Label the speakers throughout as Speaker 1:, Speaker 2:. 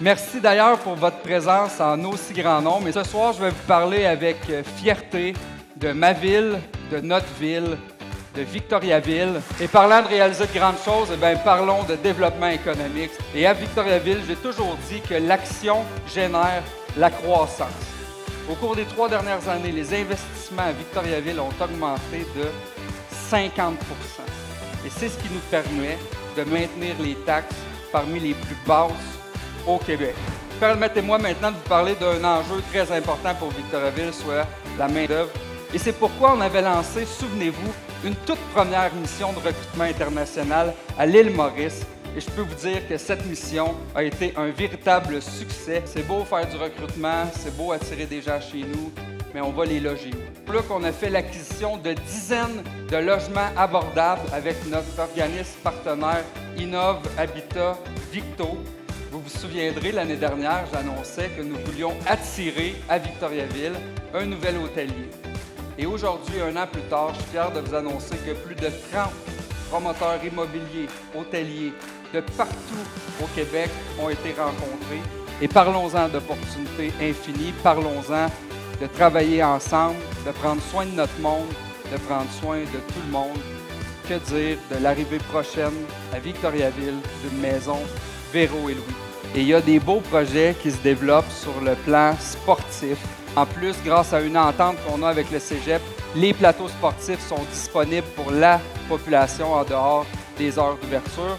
Speaker 1: Merci d'ailleurs pour votre présence en aussi grand nombre. Et ce soir, je vais vous parler avec fierté de ma ville, de notre ville, de Victoriaville. Et parlant de réaliser de grandes choses, parlons de développement économique. Et à Victoriaville, j'ai toujours dit que l'action génère la croissance. Au cours des 3 dernières années, les investissements à Victoriaville ont augmenté de 50 %. Et c'est ce qui nous permet de maintenir les taxes parmi les plus basses au Québec. Permettez-moi maintenant de vous parler d'un enjeu très important pour Victoriaville, soit la main-d'œuvre. Et c'est pourquoi on avait lancé, souvenez-vous, une toute première mission de recrutement international à l'île Maurice. Et je peux vous dire que cette mission a été un véritable succès. C'est beau faire du recrutement, c'est beau attirer des gens chez nous, mais on va les loger. C'est là qu'on a fait l'acquisition de dizaines de logements abordables avec notre organisme partenaire Innov Habitat Victo. Vous vous souviendrez, l'année dernière, j'annonçais que nous voulions attirer à Victoriaville un nouvel hôtelier. Et aujourd'hui, 1 an plus tard, je suis fier de vous annoncer que plus de 30 promoteurs immobiliers, hôteliers, de partout au Québec ont été rencontrés. Et parlons-en d'opportunités infinies, parlons-en de travailler ensemble, de prendre soin de notre monde, de prendre soin de tout le monde. Que dire de l'arrivée prochaine à Victoriaville d'une maison Véro et Louis. Et il y a des beaux projets qui se développent sur le plan sportif. En plus, grâce à une entente qu'on a avec le Cégep, les plateaux sportifs sont disponibles pour la population en dehors des heures d'ouverture.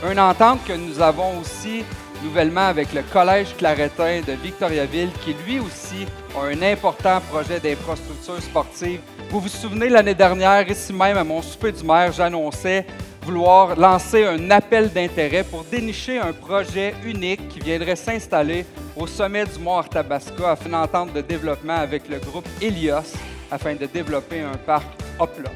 Speaker 1: Une entente que nous avons aussi nouvellement avec le Collège Claretin de Victoriaville, qui lui aussi a un important projet d'infrastructure sportive. Vous vous souvenez, l'année dernière, ici même à mon souper du maire, j'annonçais vouloir lancer un appel d'intérêt pour dénicher un projet unique qui viendrait s'installer au sommet du mont Arthabasca afin d'entente de développement avec le groupe Helios afin de développer un parc Hopla.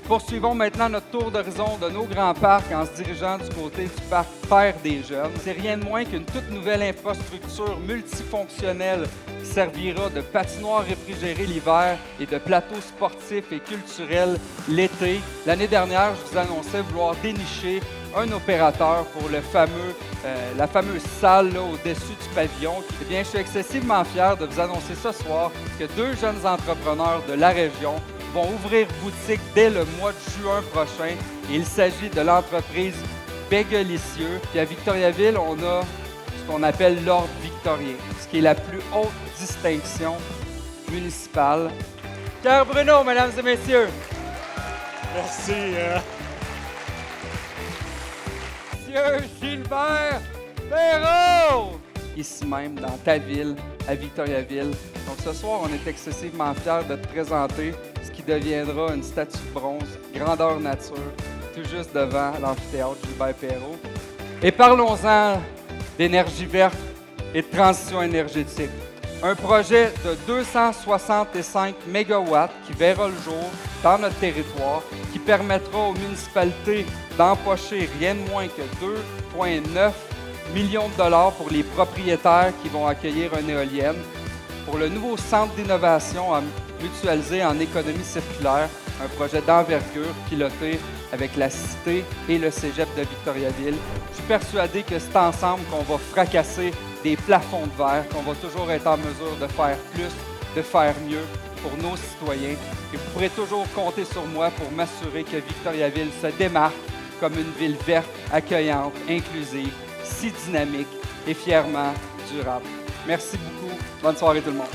Speaker 1: Poursuivons maintenant notre tour d'horizon de nos grands parcs en se dirigeant du côté du parc Terre des Jeunes. C'est rien de moins qu'une toute nouvelle infrastructure multifonctionnelle qui servira de patinoire réfrigérée l'hiver et de plateaux sportifs et culturels l'été. L'année dernière, je vous annonçais vouloir dénicher un opérateur pour la fameuse salle là, au-dessus du pavillon. Eh bien, je suis excessivement fier de vous annoncer ce soir que 2 jeunes entrepreneurs de la région vont ouvrir boutique dès le mois de juin prochain. Et il s'agit de l'entreprise Bégalicieux. Puis à Victoriaville, on a ce qu'on appelle l'Ordre victorien, ce qui est la plus haute distinction municipale. Pierre Bruno, mesdames et messieurs.
Speaker 2: Merci.
Speaker 1: Monsieur Gilbert Perrault! Ici même, dans ta ville, à Victoriaville. Donc ce soir, on est excessivement fiers de te présenter ce qui deviendra une statue de bronze, grandeur nature, tout juste devant l'amphithéâtre Gilbert Perrault. Et parlons-en d'énergie verte et de transition énergétique. Un projet de 265 MW qui verra le jour dans notre territoire, qui permettra aux municipalités d'empocher rien de moins que 2,9 millions de dollars pour les propriétaires qui vont accueillir une éolienne, pour le nouveau centre d'innovation mutualisé en économie circulaire, un projet d'envergure piloté avec la Cité et le Cégep de Victoriaville. Je suis persuadé que c'est ensemble qu'on va fracasser des plafonds de verre, qu'on va toujours être en mesure de faire plus, de faire mieux pour nos citoyens. Et vous pourrez toujours compter sur moi pour m'assurer que Victoriaville se démarque comme une ville verte, accueillante, inclusive, si dynamique et fièrement durable. Merci beaucoup. Bonne soirée tout le monde.